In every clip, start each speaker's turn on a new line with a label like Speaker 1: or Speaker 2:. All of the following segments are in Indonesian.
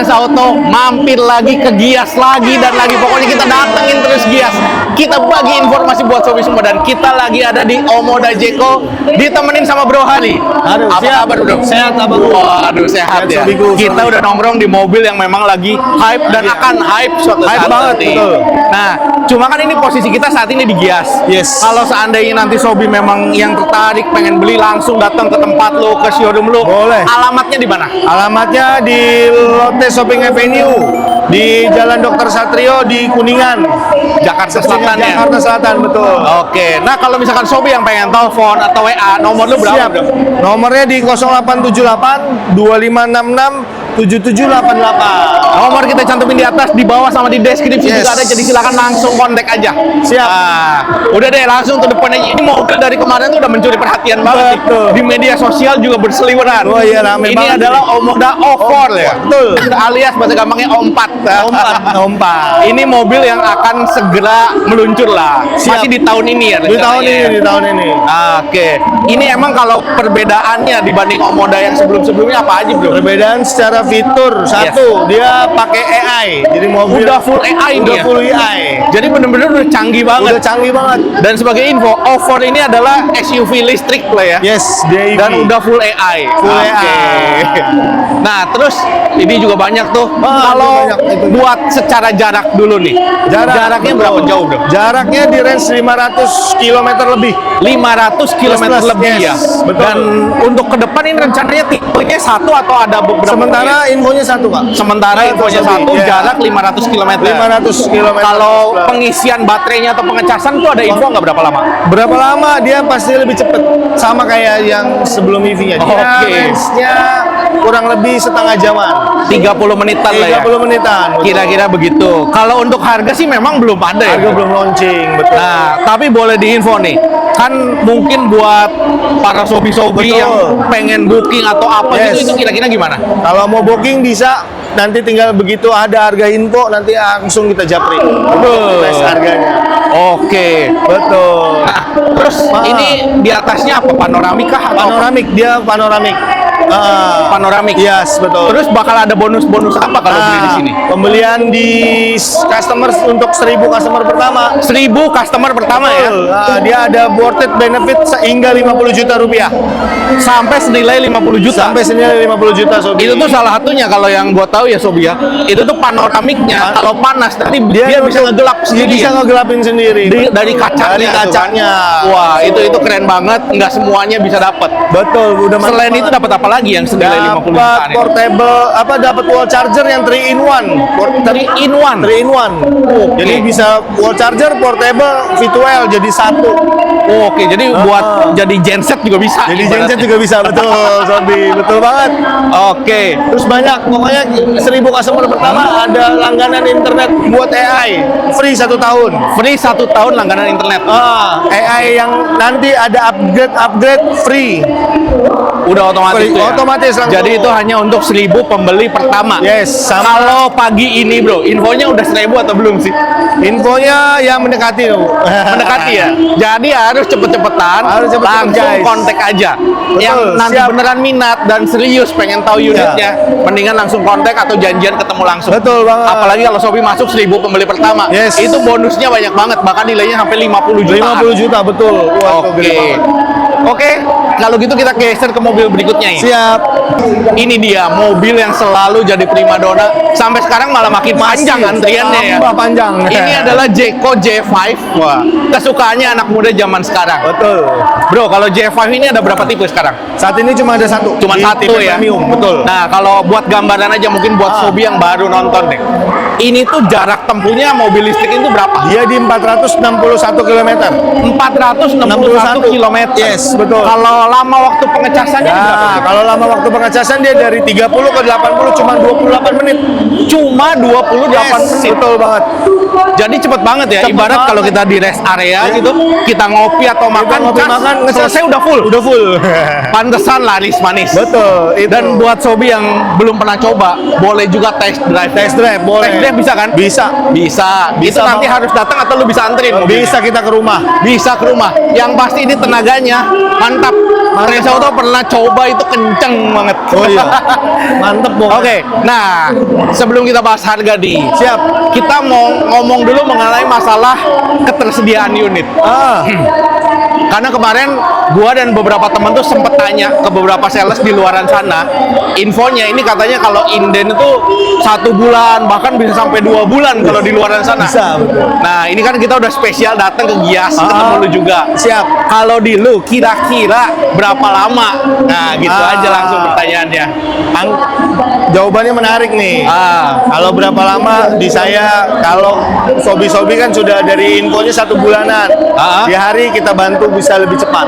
Speaker 1: Lensa Auto mampir lagi ke Gias lagi dan lagi, pokoknya kita datengin terus Gias, kita bagi informasi buat sobi semua, dan kita lagi ada di Omoda Jeko ditemenin sama Bro Hari.
Speaker 2: Aduh,
Speaker 1: Apa kabar Bro?
Speaker 2: Sehat apa?
Speaker 1: Waduh, sehat ya.
Speaker 2: Sobiku,
Speaker 1: Kita udah nongkrong di mobil yang memang lagi hype dan akan hype suatu
Speaker 2: Hype
Speaker 1: saat
Speaker 2: banget,
Speaker 1: nanti.
Speaker 2: betul.
Speaker 1: Nah, cuma kan ini posisi kita saat ini di Gias.
Speaker 2: Yes.
Speaker 1: Kalau seandainya nanti sobi memang yang tertarik pengen beli, langsung datang ke tempat lo, ke showroom lo.
Speaker 2: Boleh.
Speaker 1: Alamatnya di mana?
Speaker 2: Alamatnya di Lotte Shopping Avenue di Jalan Dr. Satrio di Kuningan,
Speaker 1: Jakarta Selatan ya.
Speaker 2: Jakarta Selatan, betul.
Speaker 1: Oke. Nah, kalau misalkan sobi yang pengen telepon atau WA, nomor lu berapa?
Speaker 2: Siap.
Speaker 1: Bro?
Speaker 2: Nomornya di 0878 2566 7788.
Speaker 1: Nomor kita cantumin di atas, di bawah sama di deskripsi
Speaker 2: Yes.
Speaker 1: juga ada, jadi silakan langsung kontak aja.
Speaker 2: Siap.
Speaker 1: Nah, udah deh, langsung to the point aja. Ini mobil dari kemarin tuh udah mencuri perhatian banget nih.
Speaker 2: Betul.
Speaker 1: Di media sosial juga berseliweran.
Speaker 2: Oh iya, rame
Speaker 1: Ini
Speaker 2: banget
Speaker 1: adalah Omoda O4 ya.
Speaker 2: Betul.
Speaker 1: Alias bahasa gampangnya O4.
Speaker 2: Ompat.
Speaker 1: Ini mobil yang akan segera meluncur lah.
Speaker 2: Siap.
Speaker 1: Masih di tahun ini ya
Speaker 2: Di tahun
Speaker 1: rencananya.
Speaker 2: ini, di tahun ini.
Speaker 1: Oke. Ini emang kalau perbedaannya dibanding Omoda yang sebelum-sebelumnya apa aja, Bro?
Speaker 2: Perbedaan secara fitur, satu, dia pakai AI. Jadi mobil
Speaker 1: Udah full AI
Speaker 2: udah
Speaker 1: nih ya?
Speaker 2: full AI.
Speaker 1: Jadi bener-bener udah canggih banget.
Speaker 2: Udah canggih banget.
Speaker 1: Dan sebagai info, O4 ini adalah SUV listrik lah ya.
Speaker 2: Yes, dia EV.
Speaker 1: Dan udah full AI.
Speaker 2: Full
Speaker 1: Oke.
Speaker 2: AI.
Speaker 1: Nah, terus ini juga banyak tuh.
Speaker 2: Ah,
Speaker 1: Kalau
Speaker 2: banyak itu.
Speaker 1: buat secara jarak dulu nih. Jaraknya
Speaker 2: betul.
Speaker 1: berapa jauh, Bro?
Speaker 2: Jaraknya di range 500 km lebih.
Speaker 1: 500 km
Speaker 2: Plus,
Speaker 1: lebih
Speaker 2: yes,
Speaker 1: ya.
Speaker 2: betul.
Speaker 1: Dan untuk ke depan ini rencananya tipenya satu atau ada beberapa?
Speaker 2: Sementara infonya satu, Pak.
Speaker 1: Sementara infonya satu,
Speaker 2: Iya.
Speaker 1: jarak 500 km.
Speaker 2: 500 km.
Speaker 1: Kalau pengisian baterainya atau pengecasan itu ada info nggak berapa lama?
Speaker 2: Berapa lama dia pasti lebih cepet, sama kayak yang sebelum EV-nya. Dia
Speaker 1: Oke.
Speaker 2: range-nya kurang lebih setengah jaman.
Speaker 1: 30 menitan lah ya.
Speaker 2: 30 menitan. betul.
Speaker 1: Kira-kira begitu. Kalau untuk harga sih memang belum ada ya.
Speaker 2: Harga belum launching, betul.
Speaker 1: Nah, tapi boleh diinfo nih. Kan mungkin buat para sobi-sobi
Speaker 2: Betul.
Speaker 1: yang pengen booking atau apa
Speaker 2: Yes.
Speaker 1: gitu, itu kira-kira gimana?
Speaker 2: Kalau mau booking bisa, nanti tinggal begitu ada harga info nanti langsung kita japri.
Speaker 1: Betul.
Speaker 2: Tes harganya.
Speaker 1: Oke.
Speaker 2: Betul.
Speaker 1: Nah, terus ini di atasnya apa? Panoramik kah? Atau
Speaker 2: Panoramik, dia panoramik.
Speaker 1: Panoramik.
Speaker 2: Yes, betul.
Speaker 1: Terus bakal ada bonus-bonus apa kalau beli di sini?
Speaker 2: Pembelian di customer untuk 1000 customer pertama.
Speaker 1: 1000 customer pertama ya?
Speaker 2: Dia ada awarded benefit hingga 50 juta rupiah.
Speaker 1: Sampai senilai 50 juta.
Speaker 2: Sampai senilai 50 juta, Sobi.
Speaker 1: Itu tuh salah satunya kalau yang gua tahu ya Sobi ya. Itu tuh panoramiknya kalau panas nanti dia bisa ngegelap
Speaker 2: Dia
Speaker 1: sendiri.
Speaker 2: bisa
Speaker 1: ya?
Speaker 2: ngegelapin sendiri.
Speaker 1: Dari kacanya.
Speaker 2: Dari
Speaker 1: tuh kan.
Speaker 2: kacanya.
Speaker 1: Wah, itu keren banget. Nggak semuanya bisa dapat.
Speaker 2: Betul, udah mantap
Speaker 1: Selain itu
Speaker 2: banget.
Speaker 1: dapat apa lagi yang senilai 50 juta
Speaker 2: dapat
Speaker 1: nih?
Speaker 2: portable, dapat wall charger yang 3 in 1.
Speaker 1: 3 in 1.
Speaker 2: 3 in 1. Jadi bisa wall charger, portable, V12 jadi satu.
Speaker 1: Oke, jadi buat jadi genset juga bisa.
Speaker 2: Jadi
Speaker 1: ibaratnya.
Speaker 2: genset juga bisa, betul, Sobi. Betul banget.
Speaker 1: Oke.
Speaker 2: Terus banyak, pokoknya 1000 customer pertama ada langganan internet buat AI free 1 tahun.
Speaker 1: Free 1 tahun langganan internet.
Speaker 2: AI yang nanti ada upgrade free.
Speaker 1: Udah otomatis
Speaker 2: Free,
Speaker 1: tuh ya?
Speaker 2: otomatis langsung.
Speaker 1: Jadi itu hanya untuk 1000 pembeli pertama.
Speaker 2: Yes, sama
Speaker 1: Kalau pagi ini bro, infonya udah 1000 atau belum sih?
Speaker 2: infonya yang mendekati tuh.
Speaker 1: Mendekati ya. Jadi harus cepet-cepetan,
Speaker 2: Harus cepet-cepet,
Speaker 1: langsung
Speaker 2: guys.
Speaker 1: kontak aja. Yang nanti
Speaker 2: siap.
Speaker 1: beneran minat dan serius pengen tahu unitnya, mendingan langsung kontak atau janjian ketemu langsung.
Speaker 2: Betul banget.
Speaker 1: Apalagi kalau Shopee masuk 1000 pembeli pertama,
Speaker 2: Yes.
Speaker 1: itu bonusnya banyak banget, bahkan nilainya sampai 50 juta.
Speaker 2: 50 juta, betul. Wah, itu gede
Speaker 1: Oke.
Speaker 2: banget.
Speaker 1: Oke, kalau gitu kita geser ke mobil berikutnya ya.
Speaker 2: Siap.
Speaker 1: Ini dia mobil yang selalu jadi primadona sampai sekarang malah makin panjang antriannya ya.
Speaker 2: Tambah panjang.
Speaker 1: Ini adalah Jeko J5. Wah, kesukaannya anak muda zaman sekarang.
Speaker 2: Betul.
Speaker 1: Bro, kalau J5 ini ada berapa tipe sekarang?
Speaker 2: Saat ini cuma ada satu.
Speaker 1: Cuma
Speaker 2: Di
Speaker 1: satu
Speaker 2: tipe
Speaker 1: ya.
Speaker 2: Premium, betul.
Speaker 1: Nah, kalau buat gambaran aja mungkin buat Sobi yang baru nonton deh. Ini tuh jarak tempuhnya mobil listrik itu berapa?
Speaker 2: Dia di 461 km.
Speaker 1: 461 km.
Speaker 2: Yes, betul.
Speaker 1: Kalau lama waktu pengecasannya berapa?
Speaker 2: Nah, kalau lama waktu pengecasan dia dari 30 ke 80 cuma 28 menit.
Speaker 1: Cuma 28
Speaker 2: Yes,
Speaker 1: menit.
Speaker 2: betul banget.
Speaker 1: Jadi cepet banget ya.
Speaker 2: Cepet
Speaker 1: Ibarat
Speaker 2: banget.
Speaker 1: kalau kita di rest area gitu, kita ngopi atau makan,
Speaker 2: ngopi,
Speaker 1: cas,
Speaker 2: makan, ngecas.
Speaker 1: selesai udah full.
Speaker 2: Udah full.
Speaker 1: Pantesan laris manis.
Speaker 2: Betul. Itu.
Speaker 1: Dan buat Sobi yang belum pernah coba, boleh juga test drive.
Speaker 2: Test drive boleh.
Speaker 1: Test drive bisa kan?
Speaker 2: Bisa.
Speaker 1: Bisa. Itu
Speaker 2: Bisa
Speaker 1: nanti
Speaker 2: banget.
Speaker 1: harus datang atau lu bisa anterin mobilnya?
Speaker 2: Bisa kita ke rumah.
Speaker 1: Bisa ke rumah. Yang pasti ini tenaganya mantap. Range Auto pernah coba itu kenceng banget.
Speaker 2: Oh iya. Mantep, Bang.
Speaker 1: Oke, nah sebelum kita bahas harga di
Speaker 2: Siap.
Speaker 1: kita mau ngomong dulu mengenai masalah ketersediaan unit. Karena kemarin gua dan beberapa teman tuh sempet tanya ke beberapa sales di luaran sana, infonya ini katanya kalau inden itu 1 bulan bahkan bisa sampai 2 bulan kalau di luaran sana.
Speaker 2: Bisa, betul.
Speaker 1: Nah ini kan kita udah spesial datang ke Gias ketemu lu juga.
Speaker 2: Siap.
Speaker 1: Kalau di lu kira-kira berapa lama? Nah gitu aja langsung pertanyaannya.
Speaker 2: Jawabannya menarik nih. Kalau berapa lama di saya, kalau sobi-sobi kan sudah dari infonya 1 bulanan. Di hari kita bantu bisa lebih cepat.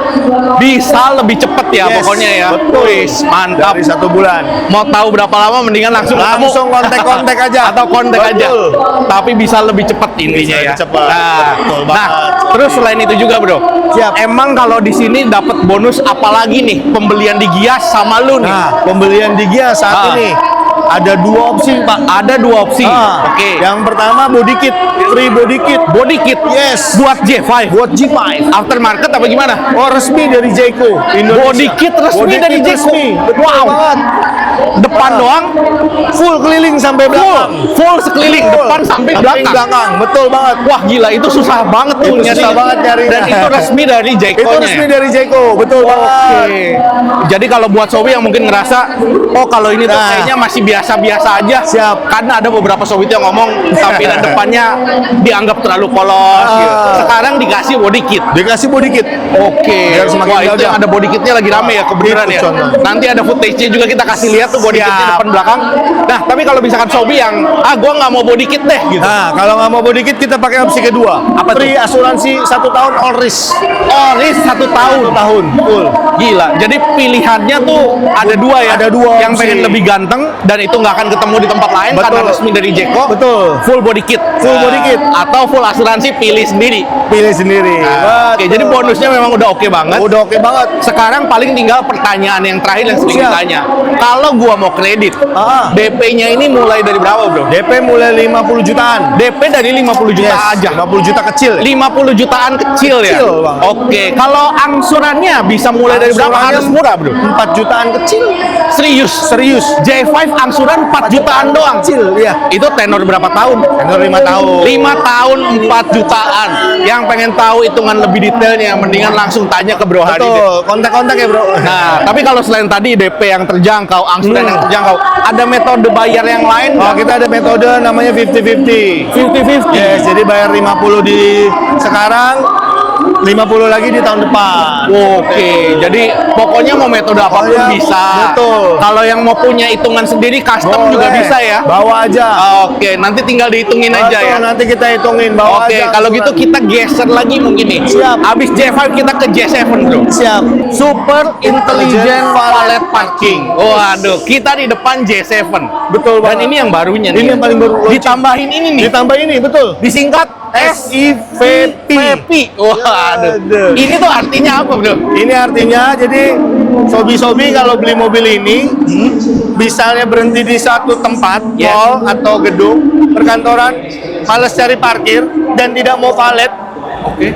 Speaker 1: Bisa lebih cepet ya
Speaker 2: Yes,
Speaker 1: pokoknya ya.
Speaker 2: betul.
Speaker 1: Wis, mantap.
Speaker 2: Dari 1 bulan.
Speaker 1: Mau tahu berapa lama mendingan langsung ketemu.
Speaker 2: Langsung kontak-kontak aja.
Speaker 1: Atau kontak aja.
Speaker 2: Betul.
Speaker 1: Tapi bisa lebih cepet intinya ya.
Speaker 2: lebih cepat.
Speaker 1: Nah,
Speaker 2: Betul
Speaker 1: nah,
Speaker 2: banget.
Speaker 1: terus selain itu juga bro.
Speaker 2: Siap.
Speaker 1: Emang kalau di sini dapat bonus apalagi nih pembelian di Gias sama lu nih?
Speaker 2: Nah, pembelian di Gias saat ini ada 2 opsi, Pak.
Speaker 1: Ada 2 opsi. Oke.
Speaker 2: Yang pertama body kit, free body kit.
Speaker 1: Body kit.
Speaker 2: Yes.
Speaker 1: Buat J5.
Speaker 2: Buat G5.
Speaker 1: Aftermarket apa gimana?
Speaker 2: Oh, resmi dari Jeko Indonesia.
Speaker 1: Body kit resmi
Speaker 2: Body
Speaker 1: dari
Speaker 2: kit
Speaker 1: Jeko.
Speaker 2: resmi. Betul
Speaker 1: Wow.
Speaker 2: banget.
Speaker 1: Depan doang,
Speaker 2: Full keliling sampai belakang.
Speaker 1: full sekeliling
Speaker 2: Full.
Speaker 1: depan sampai belakang.
Speaker 2: Betul banget.
Speaker 1: Wah gila itu susah banget tuh
Speaker 2: Itu susah banget nyarinya.
Speaker 1: Dan itu resmi dari
Speaker 2: Itu
Speaker 1: Jeko-nya.
Speaker 2: resmi dari Jeko, betul
Speaker 1: Oke.
Speaker 2: banget.
Speaker 1: Jadi kalau buat sobi yang mungkin ngerasa, oh kalau ini tuh
Speaker 2: Nah.
Speaker 1: kayaknya masih biasa-biasa aja.
Speaker 2: Siap.
Speaker 1: Karena ada beberapa sobi yang ngomong tampilan depannya dianggap terlalu polos. Gitu. Sekarang dikasih body kit.
Speaker 2: Dikasih body kit.
Speaker 1: Oke.
Speaker 2: Biar semakin
Speaker 1: Wah itu
Speaker 2: gagah.
Speaker 1: yang ada body kitnya lagi rame ya kebetulan
Speaker 2: Itu
Speaker 1: ya.
Speaker 2: contoh.
Speaker 1: Nanti ada footage-nya juga kita kasih lihat tuh body kitnya
Speaker 2: Siap.
Speaker 1: depan belakang. Nah tapi kalau misalkan sobi yang gua nggak mau body kit deh gitu.
Speaker 2: Nah, kalau nggak mau body kit kita pakai opsi kedua.
Speaker 1: Apa tuh?
Speaker 2: Free asuransi 1 tahun all risk.
Speaker 1: Oh ini 1 tahun.
Speaker 2: 1 tahun, betul.
Speaker 1: Gila, jadi pilihannya tuh ada 2 ya.
Speaker 2: Ada 2
Speaker 1: yang
Speaker 2: opsi.
Speaker 1: pengen lebih ganteng dan itu nggak akan ketemu di tempat lain
Speaker 2: Betul.
Speaker 1: karena resmi dari Jeko.
Speaker 2: Betul.
Speaker 1: Full body kit.
Speaker 2: Full body kit.
Speaker 1: Atau full asuransi pilih sendiri.
Speaker 2: Pilih sendiri.
Speaker 1: Oke, jadi bonusnya memang udah oke banget.
Speaker 2: Udah oke banget.
Speaker 1: Sekarang paling tinggal pertanyaan yang terakhir yang sering
Speaker 2: Siap.
Speaker 1: ditanya. Kalau gua mau kredit, DP-nya ini mulai dari berapa, Bro?
Speaker 2: DP mulai 50 jutaan.
Speaker 1: DP dari 50 juta aja.
Speaker 2: 50 juta kecil.
Speaker 1: 50 jutaan kecil ya.
Speaker 2: Kecil banget.
Speaker 1: Oke, kalau angsurannya bisa mulai dari berapa?
Speaker 2: Angsurannya
Speaker 1: Harus murah, Bro.
Speaker 2: 4 jutaan kecil.
Speaker 1: Serius?
Speaker 2: Serius.
Speaker 1: J5 angsuran 4 jutaan doang.
Speaker 2: Kecil, iya.
Speaker 1: Itu tenor berapa tahun?
Speaker 2: Tenor 5 tahun.
Speaker 1: 5 tahun 4 jutaan. Yang pengen tahu hitungan lebih detailnya, mendingan langsung tanya ke Bro Hadi deh.
Speaker 2: Betul. Kontak-kontak ya, Bro.
Speaker 1: Nah, tapi kalau selain tadi DP yang terjangkau, angsuran yang terjangkau, ada metode bayar yang lain?
Speaker 2: Oh, kita ada metode namanya 50-50.
Speaker 1: 50-50.
Speaker 2: Yes, jadi bayar 50 di sekarang, 50 lagi di tahun depan.
Speaker 1: Oke, jadi pokoknya mau metode apapun
Speaker 2: Pokoknya,
Speaker 1: bisa.
Speaker 2: betul.
Speaker 1: Kalau yang mau punya hitungan sendiri custom juga
Speaker 2: Boleh.
Speaker 1: bisa ya.
Speaker 2: Bawa aja.
Speaker 1: Oke, nanti tinggal dihitungin aja
Speaker 2: Betul,
Speaker 1: ya.
Speaker 2: nanti kita hitungin, bawa
Speaker 1: Oke,
Speaker 2: aja.
Speaker 1: kalau gitu kita geser lagi mungkin nih.
Speaker 2: Siap.
Speaker 1: Abis J5 kita ke J7 bro.
Speaker 2: Siap.
Speaker 1: Super Intelligent
Speaker 2: Valet
Speaker 1: Valet Parking. Waduh, kita di depan J7.
Speaker 2: Betul
Speaker 1: Dan
Speaker 2: banget.
Speaker 1: ini yang barunya nih.
Speaker 2: Ini yang paling baru.
Speaker 1: Ditambahin ini nih.
Speaker 2: Ditambah ini, betul.
Speaker 1: Disingkat
Speaker 2: SIVP.
Speaker 1: Waduh.
Speaker 2: Aduh.
Speaker 1: Ini tuh artinya apa bro?
Speaker 2: Ini artinya jadi sobi-sobi kalau beli mobil ini misalnya berhenti di satu tempat,
Speaker 1: Yes.
Speaker 2: mall atau gedung perkantoran, males cari parkir dan tidak mau valet,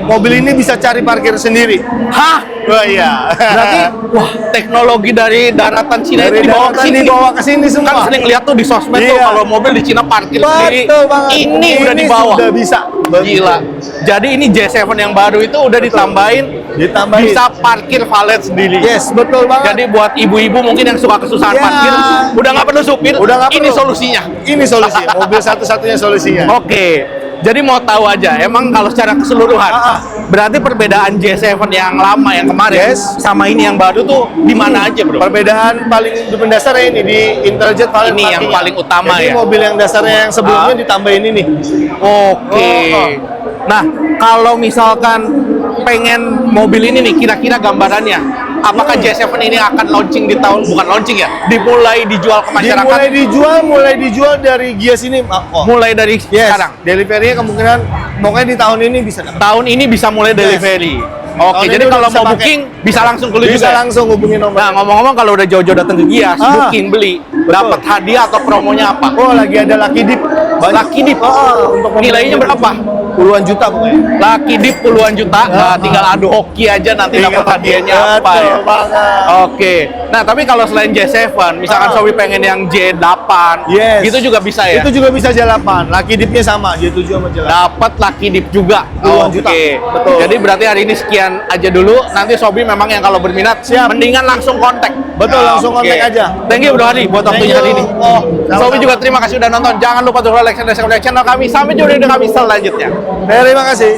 Speaker 2: mobil ini bisa cari parkir sendiri.
Speaker 1: Hah?
Speaker 2: Wah iya.
Speaker 1: Berarti wah teknologi dari daratan Cina
Speaker 2: Dari
Speaker 1: itu dibawa ke
Speaker 2: daratan
Speaker 1: sini.
Speaker 2: dibawa ke sini semua.
Speaker 1: Kan sering lihat tuh di sosmed tuh
Speaker 2: Iya.
Speaker 1: kalau mobil di Cina parkir sendiri.
Speaker 2: Betul banget.
Speaker 1: Ini udah dibawa.
Speaker 2: Sudah bisa.
Speaker 1: Gila. Jadi ini J7 yang baru itu udah ditambahin bisa parkir valet sendiri.
Speaker 2: Yes, betul banget.
Speaker 1: Jadi buat ibu-ibu mungkin yang suka kesusahan
Speaker 2: Ya.
Speaker 1: parkir, udah nggak perlu supir.
Speaker 2: Udah nggak
Speaker 1: Ini
Speaker 2: perlu.
Speaker 1: solusinya.
Speaker 2: Ini solusinya. Mobil satu-satunya solusinya.
Speaker 1: Oke. Jadi mau tahu aja, emang kalau secara keseluruhan, berarti perbedaan J7 yang lama yang kemarin
Speaker 2: Yes.
Speaker 1: sama ini yang baru tuh di mana aja, bro?
Speaker 2: Perbedaan paling mendasarnya ini di Intelligent Valet
Speaker 1: Ini yang
Speaker 2: Parking.
Speaker 1: paling utama
Speaker 2: Jadi
Speaker 1: ya?
Speaker 2: mobil yang dasarnya yang sebelumnya ditambahin ini nih.
Speaker 1: Oke. Nah, kalau misalkan pengen mobil ini nih, kira-kira gambarannya, apakah J7 ini akan launching di tahun, bukan launching ya, dimulai dijual ke masyarakat?
Speaker 2: Mulai dijual dari Gias ini.
Speaker 1: Mulai dari
Speaker 2: Yes.
Speaker 1: sekarang.
Speaker 2: Delivery-nya kemungkinan pokoknya di tahun ini bisa dapat.
Speaker 1: Tahun ini bisa mulai delivery. Oke,
Speaker 2: Tahun
Speaker 1: jadi
Speaker 2: ini
Speaker 1: kalau
Speaker 2: udah bisa
Speaker 1: mau
Speaker 2: pakai.
Speaker 1: booking bisa langsung ke lu
Speaker 2: Bisa
Speaker 1: juga. ya?
Speaker 2: langsung hubungin nomor.
Speaker 1: Nah, ngomong-ngomong kalau udah jauh-jauh datang ke Gias, booking beli, dapat hadiah atau promonya apa?
Speaker 2: Oh, lagi ada Lucky Dip.
Speaker 1: Lucky Dip.
Speaker 2: Untuk
Speaker 1: Nilainya berapa?
Speaker 2: puluhan juta pokoknya.
Speaker 1: Lucky dip puluhan juta. Nah, tinggal adu hoki aja nanti dapat hadiahnya apa ya. Oke. Nah, tapi kalau selain J7, misalkan Sobi pengen yang J8,
Speaker 2: Yes.
Speaker 1: gitu juga bisa ya?
Speaker 2: Itu juga bisa J8. Lucky dipnya sama, J7 sama J8.
Speaker 1: Dapat lucky dip juga.
Speaker 2: Puluhan juta. Betul.
Speaker 1: Jadi berarti hari ini sekian aja dulu. Nanti Sobi memang yang kalau berminat,
Speaker 2: Siap.
Speaker 1: mendingan langsung kontak.
Speaker 2: Betul, langsung kontak aja.
Speaker 1: Thank you Bro Hadi buat waktunya hari ini.
Speaker 2: Oh,
Speaker 1: Sobi juga terima kasih udah nonton. Jangan lupa untuk like dan subscribe channel kami. Sampai jumpa di video kami selanjutnya.
Speaker 2: terima kasih.